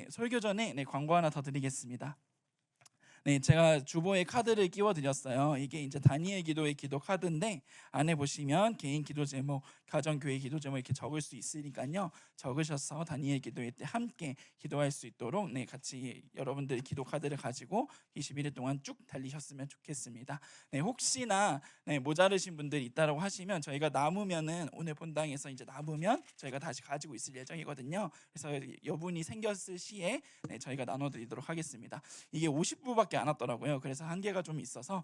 설교 전에 광고 하나 더 드리겠습니다. 제가 주보에 카드를 끼워 드렸어요. 이게 이제 다니엘 기도의 기도 카드인데 안에 보시면 개인 기도 제목, 가정 교회 기도 제목 이렇게 적을 수 있으니까요. 적으셔서 다니엘 기도회 때 함께 기도할 수 있도록 같이 여러분들 기도 카드를 가지고 21일 동안 쭉 달리셨으면 좋겠습니다. 혹시나 모자르신 분들 있다라고 하시면 저희가 남으면은 오늘 본당에서 이제 남으면 저희가 다시 가지고 있을 예정이거든요. 그래서 여분이 생겼을 시에 저희가 나눠드리도록 하겠습니다. 이게 50부밖에 안 왔더라고요. 그래서 한계가 좀 있어서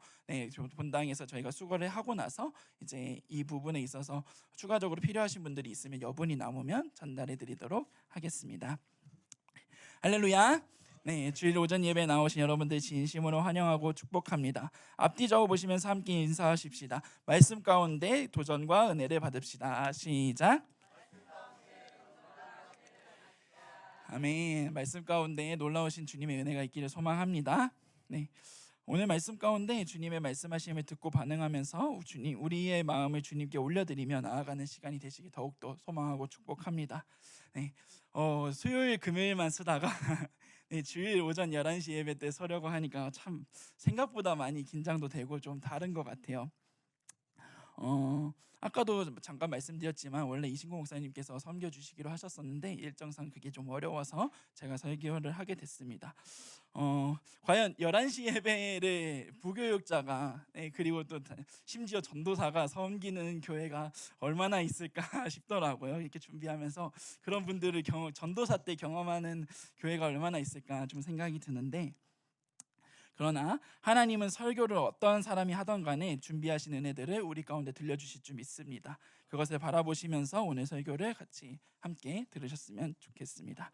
본당에서 저희가 수거를 하고 나서 이제 이 부분에 있어서 추가적으로 필요하신 분들이 있으면 여분이 남으면 전달해 드리도록 하겠습니다. 할렐루야. 주일 오전 예배 나오신 여러분들 진심으로 환영하고 축복합니다. 앞뒤 적어 보시면서 함께 인사하십시다. 말씀 가운데 도전과 은혜를 받읍시다. 시작. 아멘. 말씀 가운데 놀라우신 주님의 은혜가 있기를 소망합니다. 오늘 말씀 가운데 주님의 말씀하심을 듣고 반응하면서 우리의 마음을 주님께 올려드리며 나아가는 시간이 되시기 더욱더 소망하고 축복합니다. 수요일 금요일만 쓰다가 주일 오전 11시 예배 때 서려고 하니까 참 생각보다 많이 긴장도 되고 좀 다른 것 같아요. 아까도 잠깐 말씀드렸지만 원래 이신구 목사님께서 섬겨주시기로 하셨었는데 일정상 그게 좀 어려워서 제가 설교를 하게 됐습니다. 과연 11시 예배를 부교육자가 그리고 또 심지어 전도사가 섬기는 교회가 얼마나 있을까 싶더라고요. 이렇게 준비하면서 그런 분들을 전도사 때 경험하는 교회가 얼마나 있을까 좀 생각이 드는데, 그러나 하나님은 설교를 어떤 사람이 하던 간에 준비하신 은혜들을 우리 가운데 들려주실 줄 믿습니다. 그것을 바라보시면서 오늘 설교를 같이 함께 들으셨으면 좋겠습니다.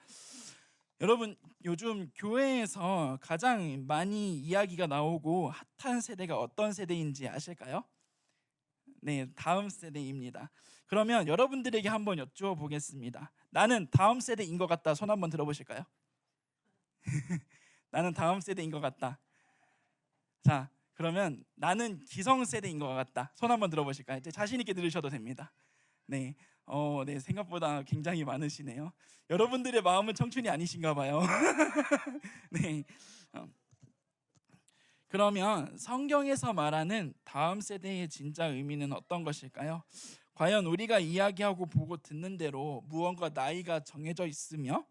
여러분, 요즘 교회에서 가장 많이 이야기가 나오고 핫한 세대가 어떤 세대인지 아실까요? 다음 세대입니다. 그러면 여러분들에게 한번 여쭈어 보겠습니다. 나는 다음 세대인 것 같다. 손 한번 들어보실까요? 나는 다음 세대인 것 같다. 자, 그러면 나는 기성세대인 것 같다. 손 한번 들어보실까요? 이제 자신 있게 들으셔도 됩니다. 생각보다 굉장히 많으시네요. 여러분들의 마음은 청춘이 아니신가 봐요. 그러면 성경에서 말하는 다음 세대의 진짜 의미는 어떤 것일까요? 과연 우리가 이야기하고 보고 듣는 대로 무언가 나이가 정해져 있으며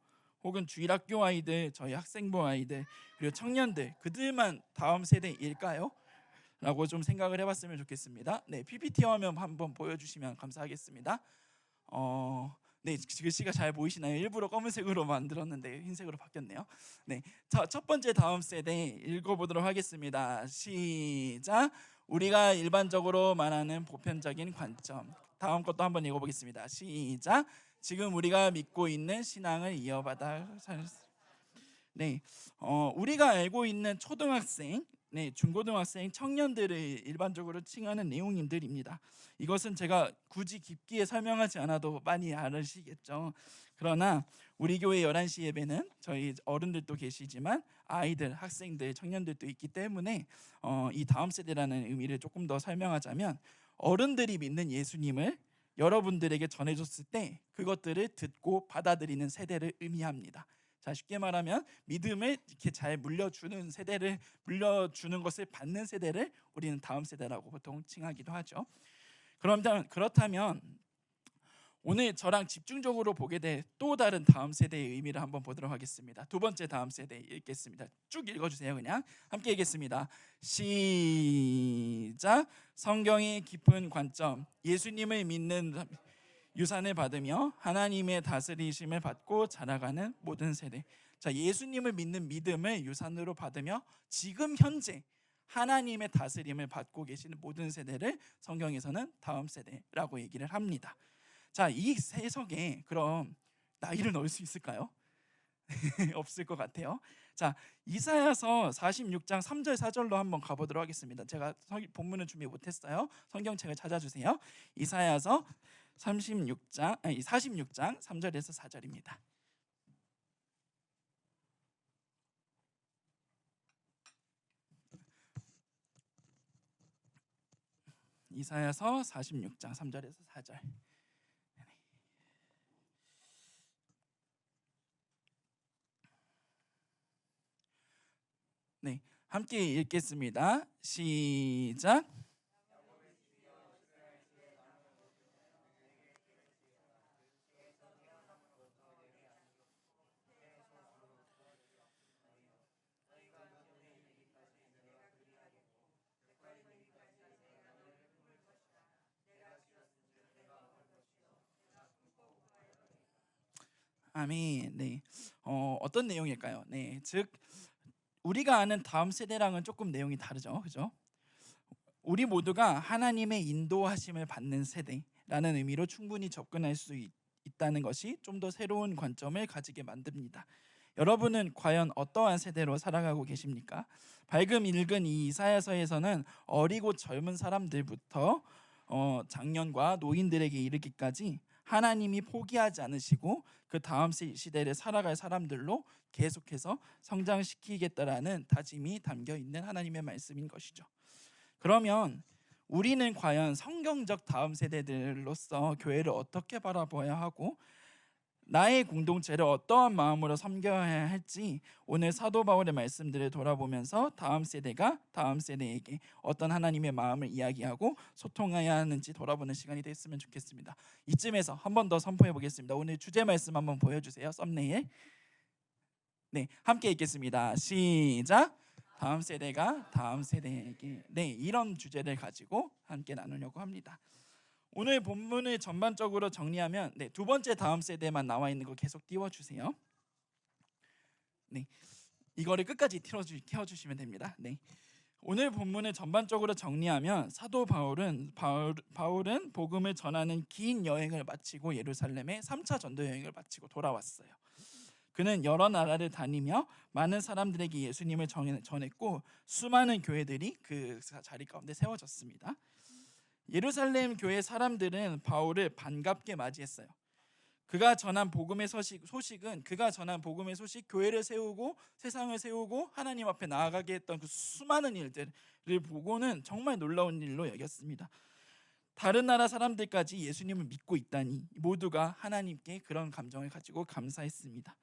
혹은 주일학교 아이들, 저희 학생부 아이들, 그리고 청년들, 그들만 다음 세대일까요? 라고 좀 생각을 해봤으면 좋겠습니다. PPT 화면 한번 보여주시면 감사하겠습니다. 글씨가 잘 보이시나요? 일부러 검은색으로 만들었는데 흰색으로 바뀌었네요. 첫 번째 다음 세대 읽어보도록 하겠습니다. 시작. 우리가 일반적으로 말하는 보편적인 관점. 다음 것도 한번 읽어보겠습니다. 시작. 지금 우리가 믿고 있는 신앙을 이어받아 우리가 알고 있는 초등학생, 중고등학생, 청년들을 일반적으로 칭하는 내용들입니다. 이것은 제가 굳이 깊게 설명하지 않아도 많이 알으시겠죠. 그러나 우리 교회 11시 예배는 저희 어른들도 계시지만 아이들, 학생들, 청년들도 있기 때문에 이 다음 세대라는 의미를 조금 더 설명하자면 어른들이 믿는 예수님을 여러분들에게 전해줬을 때 그것들을 듣고 받아들이는 세대를 의미합니다. 자, 쉽게 말하면 믿음을 이렇게 잘 물려주는 세대를, 물려주는 것을 받는 세대를 우리는 다음 세대라고 보통 칭하기도 하죠. 그렇다면 오늘 저랑 집중적으로 보게 될 또 다른 다음 세대의 의미를 한번 보도록 하겠습니다. 두 번째 다음 세대 읽겠습니다. 쭉 읽어주세요. 그냥 함께 읽겠습니다. 시작. 성경의 깊은 관점, 예수님을 믿는 유산을 받으며 하나님의 다스리심을 받고 자라가는 모든 세대. 자, 예수님을 믿는 믿음을 유산으로 받으며 지금 현재 하나님의 다스림을 받고 계시는 모든 세대를 성경에서는 다음 세대라고 얘기를 합니다. 자, 이 해석에 그럼 나이를 넣을 수 있을까요? 없을 것 같아요. 자, 이사야서 46장 3절 4절로 한번 가보도록 하겠습니다. 제가 본문을 준비 못했어요. 성경책을 찾아주세요. 이사야서 46장 3절에서 4절입니다. 이사야서 46장 3절에서 4절. 네, 함께 읽겠습니다. 시작. 아멘. 네. 어떤 내용일까요? 네. 즉 우리가 아는 다음 세대랑은 조금 내용이 다르죠. 그죠? 우리 모두가 하나님의 인도하심을 받는 세대라는 의미로 충분히 접근할 수 있다는 것이 좀 더 새로운 관점을 가지게 만듭니다. 여러분은 과연 어떠한 세대로 살아가고 계십니까? 밝음 읽은 이 이사야서에서는 어리고 젊은 사람들부터 장년과 노인들에게 이르기까지 하나님이 포기하지 않으시고 그 다음 시대를 살아갈 사람들로 계속해서 성장시키겠다라는 다짐이 담겨 있는 하나님의 말씀인 것이죠. 그러면 우리는 과연 성경적 다음 세대들로서 교회를 어떻게 바라봐야 하고 나의 공동체를 어떠한 마음으로 섬겨야 할지 오늘 사도 바울의 말씀들을 돌아보면서 다음 세대가 다음 세대에게 어떤 하나님의 마음을 이야기하고 소통해야 하는지 돌아보는 시간이 됐으면 좋겠습니다. 이쯤에서 한 번 더 선포해 보겠습니다. 오늘 주제 말씀 한번 보여주세요. 썸네일. 네, 함께 읽겠습니다. 시작. 다음 세대가 다음 세대에게, 네, 이런 주제를 가지고 함께 나누려고 합니다. 오늘 본문을 전반적으로 정리하면, 네, 두 번째 다음 세대만 나와 있는 거 계속 띄워주세요. 네, 이거를 끝까지 켜주시면 됩니다. 네, 오늘 본문을 전반적으로 정리하면 사도 바울은 복음을 전하는 긴 여행을 마치고 예루살렘에 3차 전도 여행을 마치고 돌아왔어요. 그는 여러 나라를 다니며 많은 사람들에게 예수님을 전했고 수많은 교회들이 그 자리 가운데 세워졌습니다. 예루살렘 교회 사람들은 바울을 반갑게 맞이했어요. 그가 전한 복음의 소식은 그가 전한 복음의 소식, 교회를 세우고 세상을 세우고 하나님 앞에 나아가게 했던 그 수많은 일들을 보고는 정말 놀라운 일로 여겼습니다. 다른 나라 사람들까지 예수님을 믿고 있다니 모두가 하나님께 그런 감정을 가지고 감사했습니다.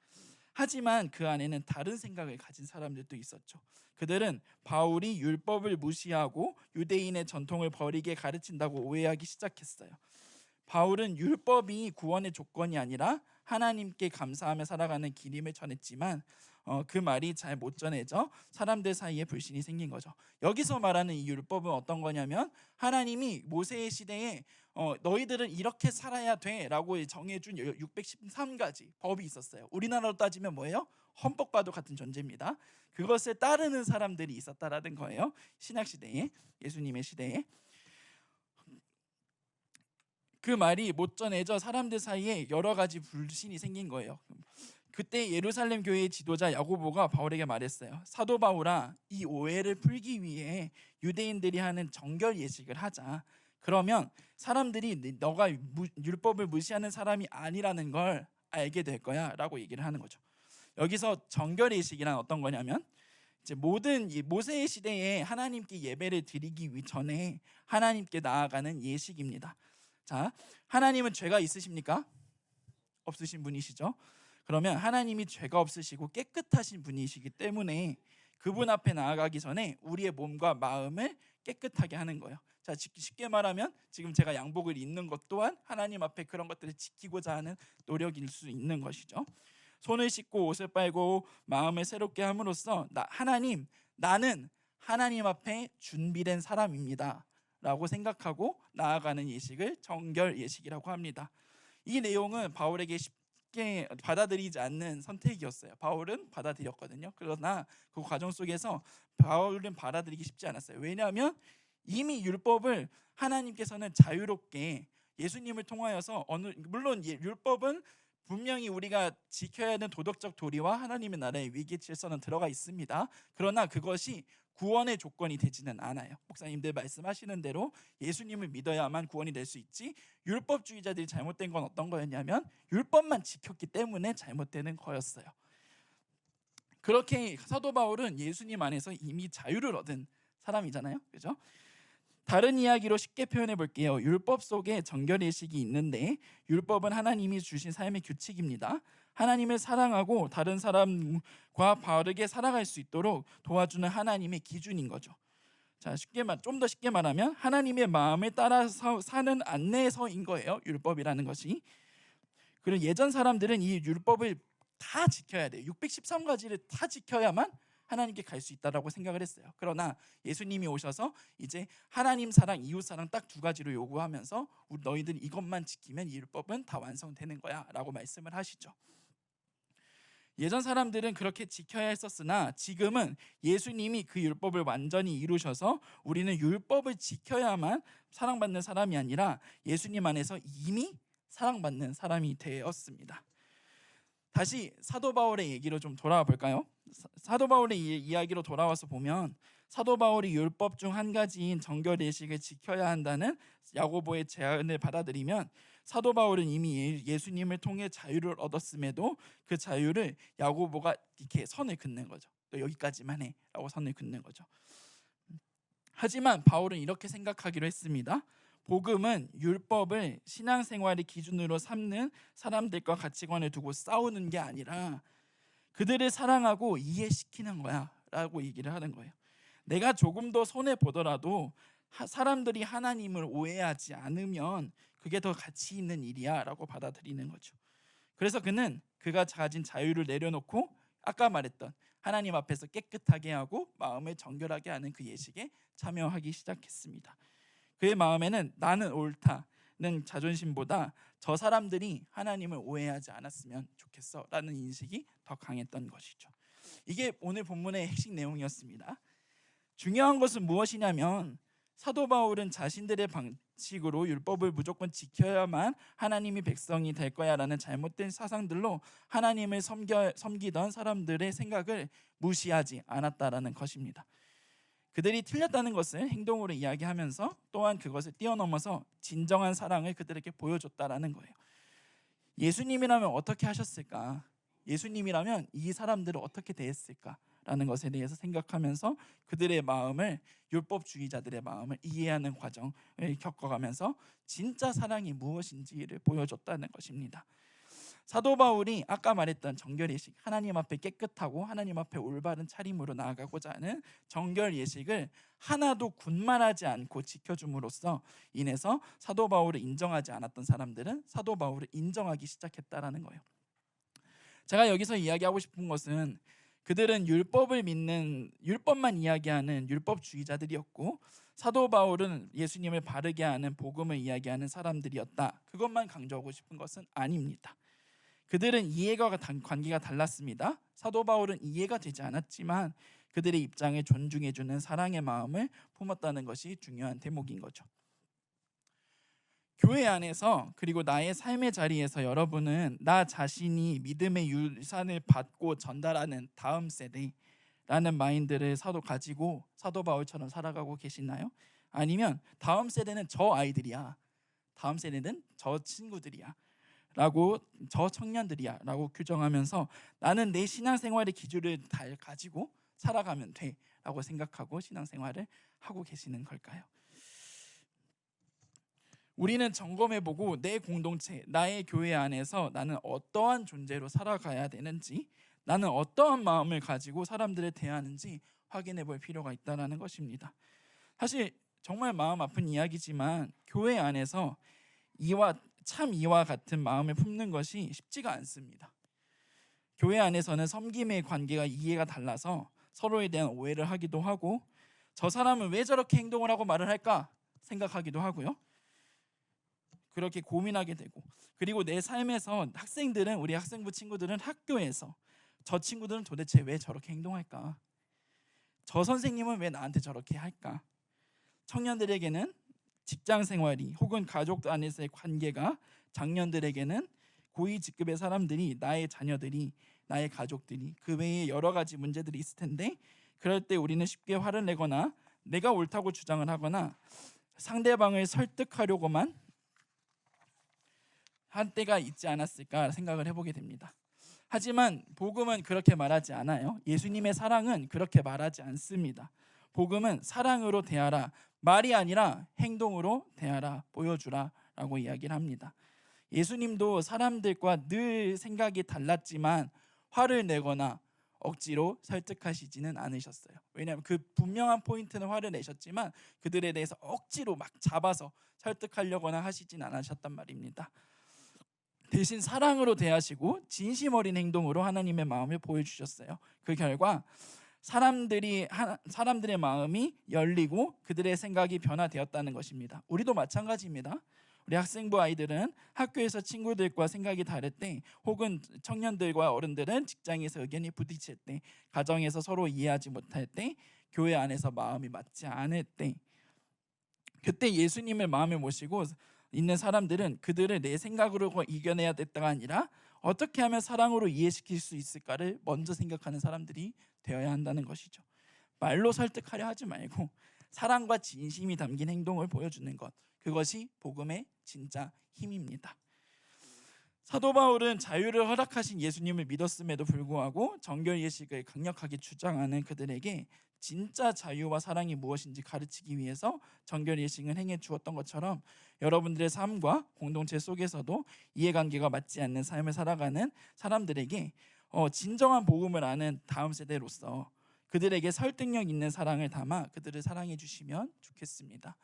하지만 그 안에는 다른 생각을 가진 사람들도 있었죠. 그들은 바울이 율법을 무시하고 유대인의 전통을 버리게 가르친다고 오해하기 시작했어요. 바울은 율법이 구원의 조건이 아니라 하나님께 감사하며 살아가는 길임을 전했지만 그 말이 잘 못 전해져 사람들 사이에 불신이 생긴 거죠. 여기서 말하는 이 율법은 어떤 거냐면 하나님이 모세의 시대에 너희들은 이렇게 살아야 돼라고 정해준 613가지 법이 있었어요. 우리나라로 따지면 뭐예요? 헌법과도 같은 존재입니다. 그것을 따르는 사람들이 있었다라는 거예요. 신약 시대에, 예수님의 시대에. 그 말이 못 전해져 사람들 사이에 여러 가지 불신이 생긴 거예요. 그때 예루살렘 교회의 지도자 야고보가 바울에게 말했어요. 사도 바울아, 이 오해를 풀기 위해 유대인들이 하는 정결 예식을 하자. 그러면 사람들이 너가 율법을 무시하는 사람이 아니라는 걸 알게 될 거야 라고 얘기를 하는 거죠. 여기서 정결 예식이란 어떤 거냐면 이제 모든 모세의 시대에 하나님께 예배를 드리기 전에 하나님께 나아가는 예식입니다. 자, 하나님은 죄가 있으십니까? 없으신 분이시죠. 그러면 하나님이 죄가 없으시고 깨끗하신 분이시기 때문에 그분 앞에 나아가기 전에 우리의 몸과 마음을 깨끗하게 하는 거예요. 자, 쉽게 말하면 지금 제가 양복을 입는 것 또한 하나님 앞에 그런 것들을 지키고자 하는 노력일 수 있는 것이죠. 손을 씻고 옷을 빨고 마음을 새롭게 함으로써 나는 하나님 앞에 준비된 사람입니다 라고 생각하고 나아가는 예식을 정결 예식이라고 합니다. 이 내용은 바울에게 쉽게 받아들이지 않는 선택이었어요. 바울은 받아들였거든요. 그러나 그 과정 속에서 바울은 받아들이기 쉽지 않았어요. 왜냐하면 이미 율법을 하나님께서는 자유롭게 예수님을 통하여서 물론 율법은 분명히 우리가 지켜야 하는 도덕적 도리와 하나님의 나라의 위계 질서는 들어가 있습니다. 그러나 그것이 구원의 조건이 되지는 않아요. 목사님들 말씀하시는 대로 예수님을 믿어야만 구원이 될 수 있지, 율법주의자들이 잘못된 건 어떤 거였냐면 율법만 지켰기 때문에 잘못되는 거였어요. 그렇게 사도 바울은 예수님 안에서 이미 자유를 얻은 사람이잖아요. 그죠? 다른 이야기로 쉽게 표현해 볼게요. 율법 속에 정결 예식이 있는데 율법은 하나님이 주신 삶의 규칙입니다. 하나님을 사랑하고 다른 사람과 바르게 살아갈 수 있도록 도와주는 하나님의 기준인 거죠. 자, 좀 더 쉽게 말하면 하나님의 마음을 따라서 사는 안내서인 거예요, 율법이라는 것이. 그리고 예전 사람들은 이 율법을 다 지켜야 돼요. 613가지를 다 지켜야만 하나님께 갈 수 있다라고 생각을 했어요. 그러나 예수님이 오셔서 이제 하나님 사랑, 이웃 사랑 딱 두 가지로 요구하면서 너희들 이것만 지키면 이 율법은 다 완성되는 거야 라고 말씀을 하시죠. 예전 사람들은 그렇게 지켜야 했었으나 지금은 예수님이 그 율법을 완전히 이루셔서 우리는 율법을 지켜야만 사랑받는 사람이 아니라 예수님 안에서 이미 사랑받는 사람이 되었습니다. 다시 사도 바울의 얘기로 좀 돌아와 볼까요? 사도 바울의 이야기로 돌아와서 보면 사도 바울이 율법 중 한 가지인 정결 예식을 지켜야 한다는 야고보의 제안을 받아들이면 사도 바울은 이미 예수님을 통해 자유를 얻었음에도 그 자유를 야고보가 이렇게 선을 긋는 거죠. 또 여기까지만 해라고 선을 긋는 거죠. 하지만 바울은 이렇게 생각하기로 했습니다. 복음은 율법을 신앙생활의 기준으로 삼는 사람들과 가치관을 두고 싸우는 게 아니라 그들을 사랑하고 이해시키는 거야 라고 얘기를 하는 거예요. 내가 조금 더 손해보더라도 사람들이 하나님을 오해하지 않으면 그게 더 가치 있는 일이야 라고 받아들이는 거죠. 그래서 그는 그가 가진 자유를 내려놓고 아까 말했던 하나님 앞에서 깨끗하게 하고 마음을 정결하게 하는 그 예식에 참여하기 시작했습니다. 그의 마음에는 나는 옳다는 자존심보다 저 사람들이 하나님을 오해하지 않았으면 좋겠어 라는 인식이 더 강했던 것이죠. 이게 오늘 본문의 핵심 내용이었습니다. 중요한 것은 무엇이냐면 사도 바울은 자신들의 방식으로 율법을 무조건 지켜야만 하나님이 백성이 될 거야 라는 잘못된 사상들로 하나님을 섬기던 사람들의 생각을 무시하지 않았다라는 것입니다. 그들이 틀렸다는 것을 행동으로 이야기하면서 또한 그것을 뛰어넘어서 진정한 사랑을 그들에게 보여줬다라는 거예요. 예수님이라면 어떻게 하셨을까? 예수님이라면 이 사람들을 어떻게 대했을까라는 것에 대해서 생각하면서 그들의 마음을, 율법주의자들의 마음을 이해하는 과정을 겪어가면서 진짜 사랑이 무엇인지를 보여줬다는 것입니다. 사도 바울이 아까 말했던 정결 예식, 하나님 앞에 깨끗하고 하나님 앞에 올바른 차림으로 나아가고자 하는 정결 예식을 하나도 군말하지 않고 지켜줌으로써 인해서 사도 바울을 인정하지 않았던 사람들은 사도 바울을 인정하기 시작했다라는 거예요. 제가 여기서 이야기하고 싶은 것은 그들은 율법을 믿는, 율법만 이야기하는 율법주의자들이었고 사도 바울은 예수님을 바르게 하는 복음을 이야기하는 사람들이었다. 그것만 강조하고 싶은 것은 아닙니다. 그들은 이해가 관계가 달랐습니다. 사도 바울은 이해가 되지 않았지만 그들의 입장을 존중해주는 사랑의 마음을 품었다는 것이 중요한 대목인 거죠. 교회 안에서 그리고 나의 삶의 자리에서 여러분은 나 자신이 믿음의 유산을 받고 전달하는 다음 세대라는 마인드를 가지고 사도 바울처럼 살아가고 계시나요? 아니면 다음 세대는 저 아이들이야, 다음 세대는 저 친구들이야 라고, 저 청년들이야 라고 규정하면서 나는 내 신앙생활의 기준을 다 가지고 살아가면 돼 라고 생각하고 신앙생활을 하고 계시는 걸까요? 우리는 점검해보고 내 공동체, 나의 교회 안에서 나는 어떠한 존재로 살아가야 되는지, 나는 어떠한 마음을 가지고 사람들을 대하는지 확인해 볼 필요가 있다는 것입니다. 사실 정말 마음 아픈 이야기지만 교회 안에서 이와 같은 마음을 품는 것이 쉽지가 않습니다. 교회 안에서는 섬김의 관계가 이해가 달라서 서로에 대한 오해를 하기도 하고 저 사람은 왜 저렇게 행동을 하고 말을 할까 생각하기도 하고요. 그렇게 고민하게 되고, 그리고 내 삶에서 우리 학생부 친구들은 학교에서 저 친구들은 도대체 왜 저렇게 행동할까? 저 선생님은 왜 나한테 저렇게 할까? 청년들에게는 직장 생활이 혹은 가족 안에서의 관계가, 장년들에게는 고위 직급의 사람들이, 나의 자녀들이, 나의 가족들이, 그 외에 여러 가지 문제들이 있을 텐데 그럴 때 우리는 쉽게 화를 내거나 내가 옳다고 주장을 하거나 상대방을 설득하려고만 한 때가 있지 않았을까 생각을 해보게 됩니다. 하지만 복음은 그렇게 말하지 않아요. 예수님의 사랑은 그렇게 말하지 않습니다. 복음은 사랑으로 대하라, 말이 아니라 행동으로 대하라, 보여주라 라고 이야기를 합니다. 예수님도 사람들과 늘 생각이 달랐지만 화를 내거나 억지로 설득하시지는 않으셨어요. 왜냐하면 그 분명한 포인트는 화를 내셨지만 그들에 대해서 억지로 막 잡아서 설득하려거나 하시진 않으셨단 말입니다. 대신 사랑으로 대하시고 진심 어린 행동으로 하나님의 마음을 보여주셨어요. 그 결과 사람들의 마음이 열리고 그들의 생각이 변화되었다는 것입니다. 우리도 마찬가지입니다. 우리 학생부 아이들은 학교에서 친구들과 생각이 다를 때, 혹은 청년들과 어른들은 직장에서 의견이 부딪힐 때, 가정에서 서로 이해하지 못할 때, 교회 안에서 마음이 맞지 않을 때, 그때 예수님을 마음에 모시고 있는 사람들은 그들을 내 생각으로 이겨내야 됐다가 아니라 어떻게 하면 사랑으로 이해시킬 수 있을까를 먼저 생각하는 사람들이 되어야 한다는 것이죠. 말로 설득하려 하지 말고 사랑과 진심이 담긴 행동을 보여주는 것, 그것이 복음의 진짜 힘입니다. 사도 바울은 자유를 허락하신 예수님을 믿었음에도 불구하고 정결 예식을 강력하게 주장하는 그들에게 진짜 자유와 사랑이 무엇인지 가르치기 위해서 정결 예식을 행해 주었던 것처럼, 여러분들의 삶과 공동체 속에서도 이해관계가 맞지 않는 삶을 살아가는 사람들에게 진정한 복음을 아는 다음 세대로서 그들에게 설득력 있는 사랑을 담아 그들을 사랑해 주시면 좋겠습니다.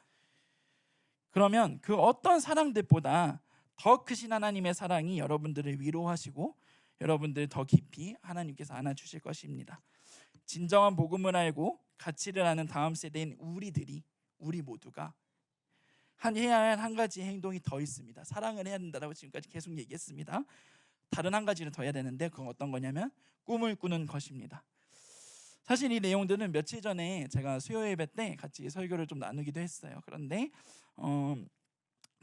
그러면 그 어떤 사랑들보다 더 크신 하나님의 사랑이 여러분들을 위로하시고 여러분들을 더 깊이 하나님께서 안아주실 것입니다. 진정한 복음을 알고 가치를 아는 다음 세대인 우리 모두가 해야 할 한 가지 행동이 더 있습니다. 사랑을 해야 된다고 지금까지 계속 얘기했습니다. 다른 한 가지를 더 해야 되는데, 그건 어떤 거냐면 꿈을 꾸는 것입니다. 사실 이 내용들은 며칠 전에 제가 수요 예배 때 같이 설교를 좀 나누기도 했어요. 그런데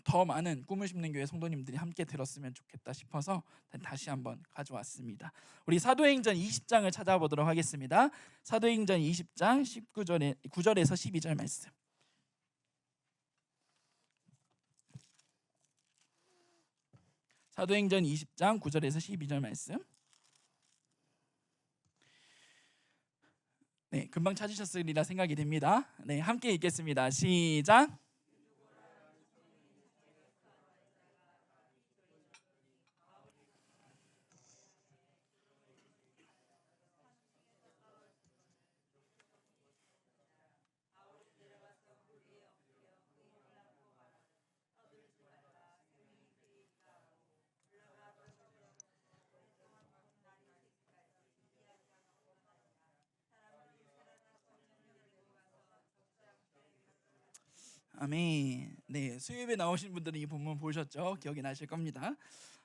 더 많은 꿈을 심는 교회 성도님들이 함께 들었으면 좋겠다 싶어서 다시 한번 가져왔습니다. 우리 사도행전 20장을 찾아보도록 하겠습니다. 사도행전 20장 9절에서 12절 말씀. 사도행전 20장 9절에서 12절 말씀. 네, 금방 찾으셨으리라 생각이 됩니다. 네, 함께 읽겠습니다. 시작. 아멘. 네, 수요일에 나오신 분들은 이 본문 보셨죠? 기억이 나실 겁니다.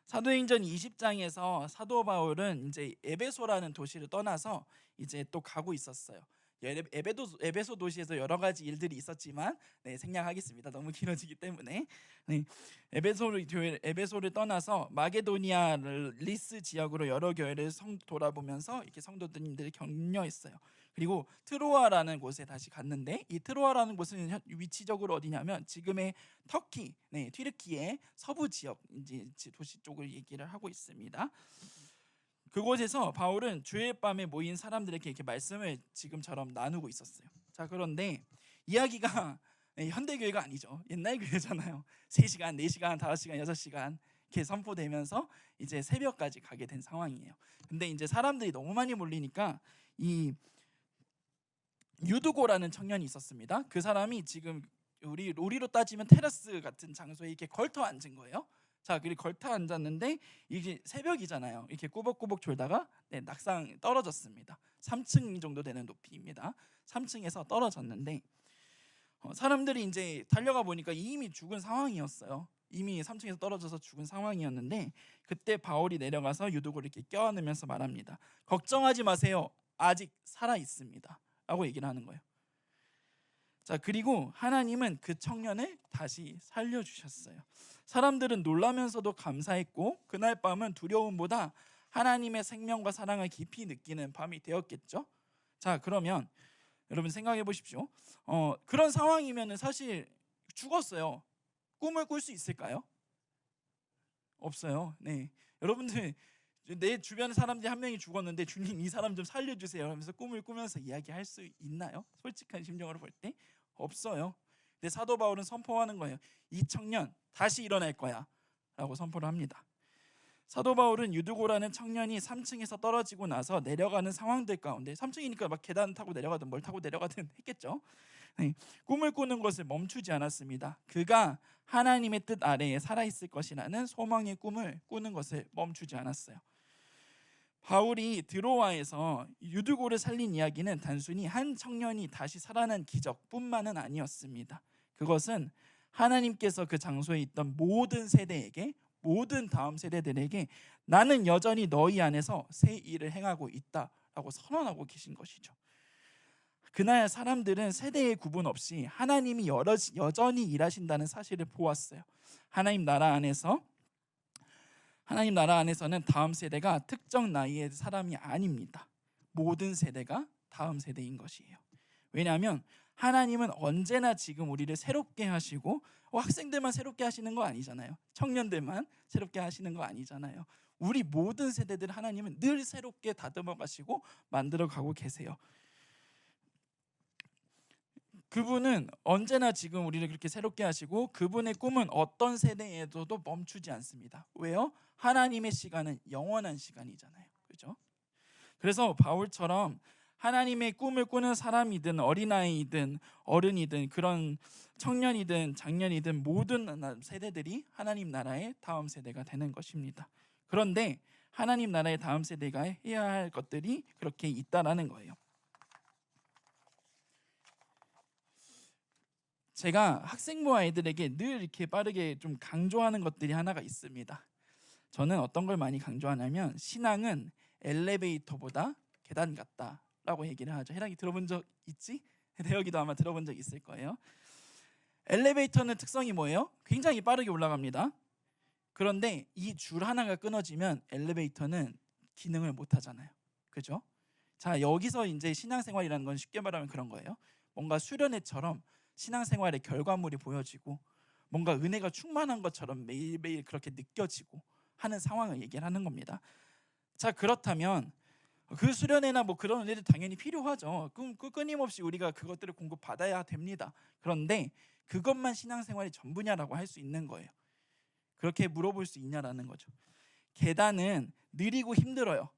사도행전 20장에서 사도 바울은 이제 에베소라는 도시를 떠나서 이제 또 가고 있었어요. 에베소 도시에서 여러 가지 일들이 있었지만 생략하겠습니다. 너무 길어지기 때문에. 네, 에베소를 떠나서 마게도니아 리스 지역으로 여러 교회를 돌아보면서 이렇게 성도들을 격려했어요. 그리고 트로아라는 곳에 다시 갔는데, 이 트로아라는 곳은 위치적으로 어디냐면 지금의 터키, 튀르키의 서부 지역 이제 도시 쪽을 얘기를 하고 있습니다. 그곳에서 바울은 주일 밤에 모인 사람들에게 이렇게 말씀을 지금처럼 나누고 있었어요. 자, 그런데 이야기가 현대 교회가 아니죠. 옛날 교회잖아요. 3시간, 4시간, 5시간, 6시간 이렇게 선포되면서 이제 새벽까지 가게 된 상황이에요. 근데 이제 사람들이 너무 많이 몰리니까 이 유두고라는 청년이 있었습니다. 그 사람이 지금 우리로 따지면 테라스 같은 장소에 이렇게 걸터 앉은 거예요. 자, 그리고 걸터 앉았는데 이게 새벽이잖아요. 이렇게 꾸벅꾸벅 졸다가 낙상 떨어졌습니다. 3층 정도 되는 높이입니다. 3층에서 떨어졌는데 사람들이 이제 달려가 보니까 이미 죽은 상황이었어요. 이미 3층에서 떨어져서 죽은 상황이었는데, 그때 바울이 내려가서 유두고를 이렇게 껴안으면서 말합니다. 걱정하지 마세요. 아직 살아 있습니다. 라고 얘기를 하는 거예요. 자, 그리고 하나님은 그 청년을 다시 살려주셨어요. 사람들은 놀라면서도 감사했고 그날 밤은 두려움보다 하나님의 생명과 사랑을 깊이 느끼는 밤이 되었겠죠. 자, 그러면 여러분 생각해 보십시오. 그런 상황이면 사실 죽었어요. 꿈을 꿀 수 있을까요? 없어요. 네, 여러분들 내 주변 사람들이 한 명이 죽었는데 주님 이 사람 좀 살려주세요 하면서 꿈을 꾸면서 이야기할 수 있나요? 솔직한 심정으로 볼 때 없어요. 근데 사도 바울은 선포하는 거예요. 이 청년 다시 일어날 거야. 라고 선포를 합니다. 사도 바울은 유두고라는 청년이 3층에서 떨어지고 나서 내려가는 상황들 가운데 3층이니까 막 계단 타고 내려가든 뭘 타고 내려가든 했겠죠. 꿈을 꾸는 것을 멈추지 않았습니다. 그가 하나님의 뜻 아래에 살아있을 것이라는 소망의 꿈을 꾸는 것을 멈추지 않았어요. 바울이 드로아에서 유두고를 살린 이야기는 단순히 한 청년이 다시 살아난 기적뿐만은 아니었습니다. 그것은 하나님께서 그 장소에 있던 모든 세대에게, 모든 다음 세대들에게 나는 여전히 너희 안에서 새 일을 행하고 있다라고 선언하고 계신 것이죠. 그날 사람들은 세대의 구분 없이 하나님이 여전히 일하신다는 사실을 보았어요. 하나님 나라 안에서는 다음 세대가 특정 나이의 사람이 아닙니다. 모든 세대가 다음 세대인 것이에요. 왜냐하면 하나님은 언제나 지금 우리를 새롭게 하시고 학생들만 새롭게 하시는 거 아니잖아요. 청년들만 새롭게 하시는 거 아니잖아요. 우리 모든 세대들 하나님은 늘 새롭게 다듬어 가시고 만들어 가고 계세요. 그분은 언제나 지금 우리를 그렇게 새롭게 하시고 그분의 꿈은 어떤 세대에서도 멈추지 않습니다. 왜요? 하나님의 시간은 영원한 시간이잖아요. 그렇죠? 그래서 바울처럼 하나님의 꿈을 꾸는 사람이든 어린아이든 어른이든 그런 청년이든 장년이든 모든 세대들이 하나님 나라의 다음 세대가 되는 것입니다. 그런데 하나님 나라의 다음 세대가 해야 할 것들이 그렇게 있다라는 거예요. 제가 학생부 아이들에게 늘 이렇게 빠르게 좀 강조하는 것들이 하나가 있습니다. 저는 어떤 걸 많이 강조하냐면 신앙은 엘리베이터보다 계단 같다라고 얘기를 하죠. 해랑이 들어본 적 있지? 대혁이도 아마 들어본 적 있을 거예요. 엘리베이터는 특성이 뭐예요? 굉장히 빠르게 올라갑니다. 그런데 이 줄 하나가 끊어지면 엘리베이터는 기능을 못 하잖아요. 그죠? 자, 여기서 이제 신앙생활이라는 건 쉽게 말하면 그런 거예요. 뭔가 수련회처럼 신앙생활의 결과물이 보여지고 뭔가 은혜가 충만한 것처럼 매일매일 그렇게 느껴지고 하는 상황을 얘기를 하는 겁니다. 자, 그렇다면 그 수련회나 뭐 그런 은혜도 당연히 필요하죠. 끊임없이 우리가 그것들을 공급받아야 됩니다. 그런데 그것만 신앙생활이 전부냐라고 할 수 있는 거예요. 그렇게 물어볼 수 있냐라는 거죠. 계단은 느리고 힘들어요.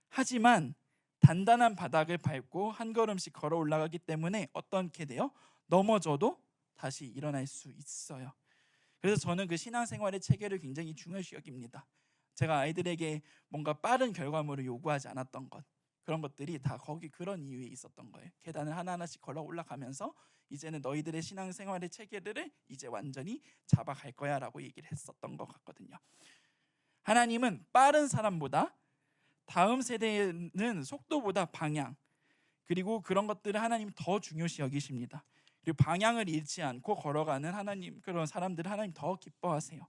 하지만 단단한 바닥을 밟고 한 걸음씩 걸어 올라가기 때문에 어떻게 돼요? 넘어져도 다시 일어날 수 있어요. 그래서 저는 그 신앙생활의 체계를 굉장히 중요시 여깁니다. 제가 아이들에게 뭔가 빠른 결과물을 요구하지 않았던 것, 그런 것들이 다 거기 그런 이유에 있었던 거예요. 계단을 하나하나씩 걸어 올라가면서 이제는 너희들의 신앙생활의 체계를 이제 완전히 잡아갈 거야 라고 얘기를 했었던 것 같거든요. 하나님은 빠른 사람보다 다음 세대는 속도보다 방향, 그리고 그런 것들을 하나님 더 중요시 여기십니다. 그리고 방향을 잃지 않고 걸어가는 하나님, 그런 사람들을 하나님 더 기뻐하세요.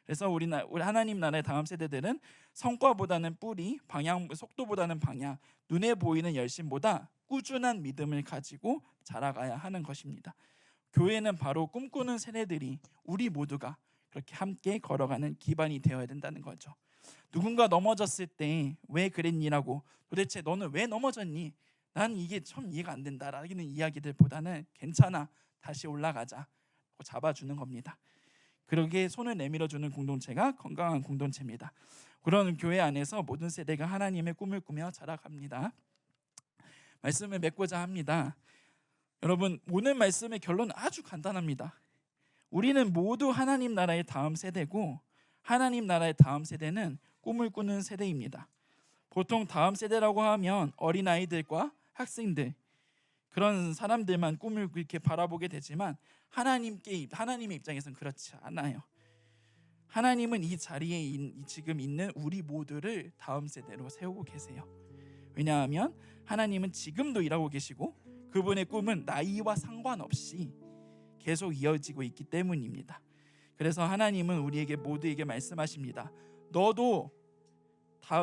그래서 우리 하나님 나라의 다음 세대들은 성과보다는 뿌리, 방향, 속도보다는 방향, 눈에 보이는 열심보다 꾸준한 믿음을 가지고 자라가야 하는 것입니다. 교회는 바로 꿈꾸는 세대들이 우리 모두가 그렇게 함께 걸어가는 기반이 되어야 된다는 거죠. 누군가 넘어졌을 때 왜 그랬니라고, 도대체 너는 왜 넘어졌니? 난 이게 참 이해가 안 된다라는 이야기들보다는 괜찮아, 다시 올라가자 잡아주는 겁니다. 그러게 손을 내밀어주는 공동체가 건강한 공동체입니다. 그런 교회 안에서 모든 세대가 하나님의 꿈을 꾸며 자라갑니다. 말씀을 맺고자 합니다. 여러분, 오늘 말씀의 결론은 아주 간단합니다. 우리는 모두 하나님 나라의 다음 세대고 하나님 나라의 다음 세대는 꿈을 꾸는 세대입니다. 보통 다음 세대라고 하면 어린아이들과 학생들, 그런 사람들만 꿈을 이렇게 바라보게 되지만 하나님의 입장에서는 그렇지 않아요. 하나님은 이 자리에 지금 있는 우리 모두를 다음 세대로 세우고 계세요. 왜냐하면 하나님은 지금도 일하고 계시고 그분의 꿈은 나이와 상관없이 계속 이어지고 있기 때문입니다. 그래서 하나님은 우리에게 모두에게 말씀하십니다. 너도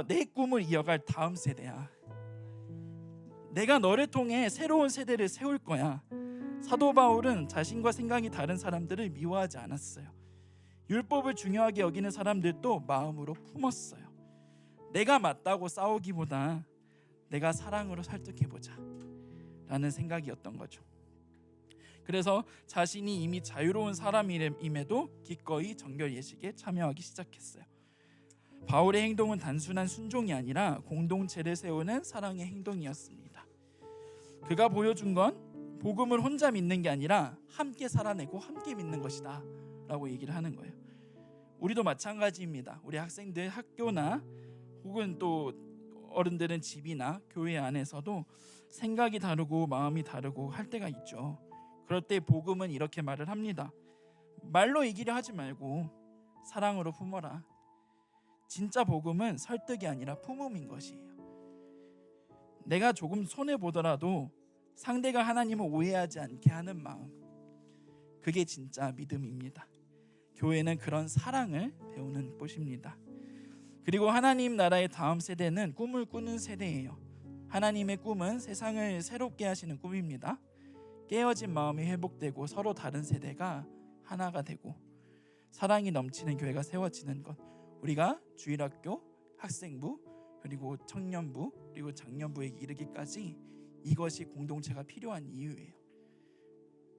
내 꿈을 이어갈 다음 세대야. 내가 너를 통해 새로운 세대를 세울 거야. 사도 바울은 자신과 생각이 다른 사람들을 미워하지 않았어요. 율법을 중요하게 여기는 사람들도 마음으로 품었어요. 내가 맞다고 싸우기보다 내가 사랑으로 설득해보자 라는 생각이었던 거죠. 그래서 자신이 이미 자유로운 사람임에도 기꺼이 정결 예식에 참여하기 시작했어요. 바울의 행동은 단순한 순종이 아니라 공동체를 세우는 사랑의 행동이었습니다. 그가 보여준 건 복음을 혼자 믿는 게 아니라 함께 살아내고 함께 믿는 것이다 라고 얘기를 하는 거예요. 우리도 마찬가지입니다. 우리 학생들 학교나 혹은 또 어른들은 집이나 교회 안에서도 생각이 다르고 마음이 다르고 할 때가 있죠. 그럴 때 복음은 이렇게 말을 합니다. 말로 이기려 하지 말고 사랑으로 품어라. 진짜 복음은 설득이 아니라 품음인 것이에요. 내가 조금 손해보더라도 상대가 하나님을 오해하지 않게 하는 마음, 그게 진짜 믿음입니다. 교회는 그런 사랑을 배우는 곳입니다. 그리고 하나님 나라의 다음 세대는 꿈을 꾸는 세대예요. 하나님의 꿈은 세상을 새롭게 하시는 꿈입니다. 깨어진 마음이 회복되고 서로 다른 세대가 하나가 되고 사랑이 넘치는 교회가 세워지는 것, 우리가 주일학교, 학생부, 그리고 청년부, 그리고 장년부에 이르기까지 이것이 공동체가 필요한 이유예요.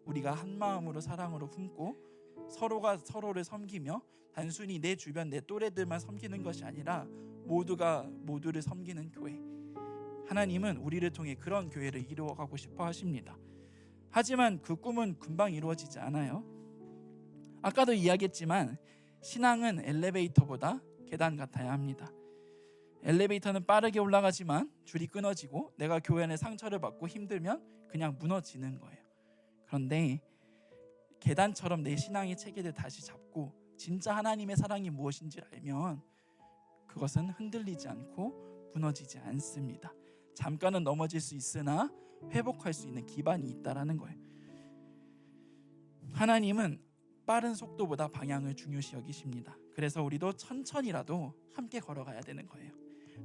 우리가 한 마음으로 사랑으로 품고 서로가 서로를 섬기며 단순히 내 주변 내 또래들만 섬기는 것이 아니라 모두가 모두를 섬기는 교회. 하나님은 우리를 통해 그런 교회를 이루어가고 싶어 하십니다. 하지만 그 꿈은 금방 이루어지지 않아요. 아까도 이야기했지만 신앙은 엘리베이터보다 계단 같아야 합니다. 엘리베이터는 빠르게 올라가지만 줄이 끊어지고 내가 교회 안에 상처를 받고 힘들면 그냥 무너지는 거예요. 그런데 계단처럼 내 신앙의 체계를 다시 잡고 진짜 하나님의 사랑이 무엇인지를 알면 그것은 흔들리지 않고 무너지지 않습니다. 잠깐은 넘어질 수 있으나 회복할 수 있는 기반이 있다라는 거예요. 하나님은 빠른 속도보다 방향을 중요시 여기십니다. 그래서 우리도 천천히라도 함께 걸어가야 되는 거예요.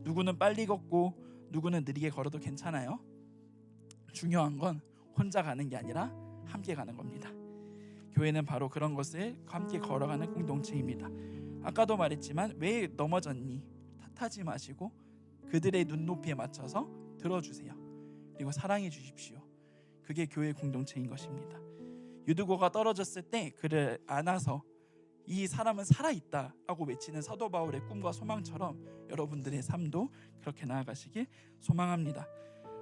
누구는 빨리 걷고 누구는 느리게 걸어도 괜찮아요. 중요한 건 혼자 가는 게 아니라 함께 가는 겁니다. 교회는 바로 그런 것을 함께 걸어가는 공동체입니다. 아까도 말했지만 왜 넘어졌니? 탓하지 마시고 그들의 눈높이에 맞춰서 들어주세요. 그리고 사랑해 주십시오. 그게 교회 공동체인 것입니다. 유두고가 떨어졌을 때 그를 안아서 이 사람은 살아있다라고 외치는 사도 바울의 꿈과 소망처럼 여러분들의 삶도 그렇게 나아가시길 소망합니다.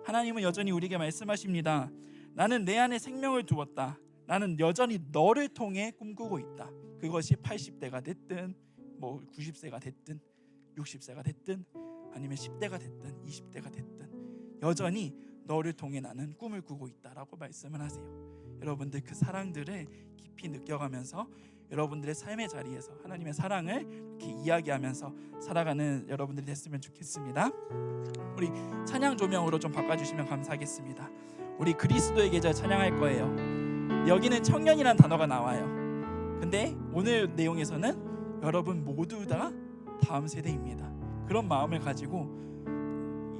하나님은 여전히 우리에게 말씀하십니다. 나는 내 안에 생명을 두었다. 나는 여전히 너를 통해 꿈꾸고 있다. 그것이 80대가 됐든 90세가 됐든 60세가 됐든 아니면 10대가 됐든 20대가 됐든 여전히 너를 통해 나는 꿈을 꾸고 있다라고 말씀을 하세요. 여러분들 그 사랑들을 깊이 느껴가면서 여러분들의 삶의 자리에서 하나님의 사랑을 이렇게 이야기하면서 살아가는 여러분들이 됐으면 좋겠습니다. 우리 찬양 조명으로 좀 바꿔주시면 감사하겠습니다. 우리 그리스도의 계절 찬양할 거예요. 여기는 청년이라는 단어가 나와요. 근데 오늘 내용에서는 여러분 모두 다 다음 세대입니다. 그런 마음을 가지고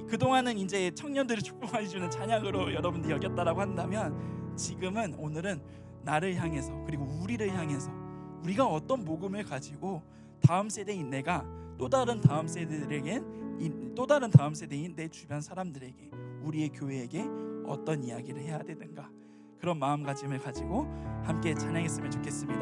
그동안은 이제 청년들을 축복해주는 찬양으로 여러분들이 여겼다라고 한다면 지금은 오늘은 나를 향해서 그리고 우리를 향해서 우리가 어떤 복음을 가지고 다음 세대인 내가 또 다른 다음 세대들에게 또 다른 다음 세대인 내 주변 사람들에게 우리의 교회에게 어떤 이야기를 해야 되는가, 그런 마음가짐을 가지고 함께 찬양했으면 좋겠습니다.